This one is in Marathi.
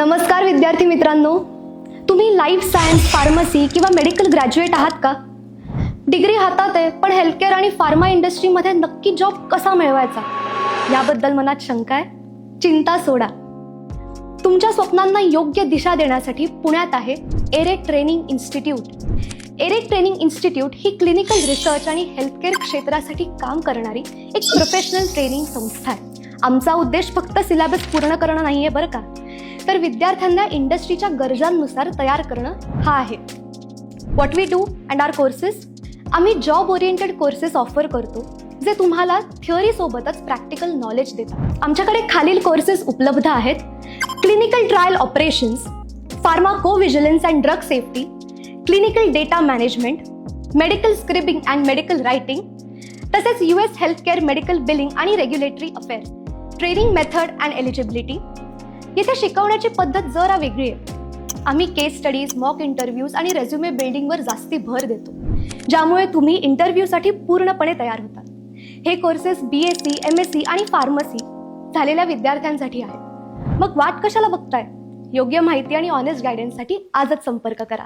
नमस्कार विद्यार्थी मित्रांनो, तुम्ही लाईफ सायन्स, फार्मसी किंवा मेडिकल ग्रॅज्युएट आहात का? डिग्री हातात आहे, पण हेल्थकेअर आणि फार्मा इंडस्ट्रीमध्ये नक्की जॉब कसा मिळवायचा याबद्दल मनात शंका आहे? चिंता सोडा. तुमच्या स्वप्नांना योग्य दिशा देण्यासाठी पुण्यात आहे एरेक ट्रेनिंग इन्स्टिट्यूट. एरेक ट्रेनिंग इन्स्टिट्यूट ही क्लिनिकल रिसर्च आणि हेल्थकेअर क्षेत्रासाठी काम करणारी एक प्रोफेशनल ट्रेनिंग संस्था आहे. आमचा उद्देश फक्त सिलेबस पूर्ण करणं नाहीये बरं का, तर विद्यार्थ्यांना इंडस्ट्रीच्या गरजांनुसार तयार करणं हा आहे. What we do and our courses. आम्ही जॉब ओरिएंटेड कोर्सेस ऑफर करतो जे तुम्हाला थिअरी सोबतच प्रॅक्टिकल नॉलेज देतात. आमच्याकडे खालील कोर्सेस उपलब्ध आहेत: clinical trial operations, pharmacovigilance and drug safety, clinical data management, medical scribing and medical writing, तसेच US हेल्थकेअर मेडिकल बिलिंग आणि regulatory affairs. Training method and eligibility. येथे शिकवण्याची पद्धत जरा वेगळी आहे. आम्ही केस स्टडीज, मॉक इंटरव्ह्यूज आणि रेझ्युमे बिल्डिंगवर जास्ती भर देतो, ज्यामुळे तुम्ही इंटरव्ह्यूसाठी पूर्णपणे तयार होता. हे कोर्सेस BSc, MSc आणि फार्मसी झालेल्या विद्यार्थ्यांसाठी आहे. मग वाट कशाला बघताय? योग्य माहिती आणि ऑनेस्ट गायडन्ससाठी आजच संपर्क करा.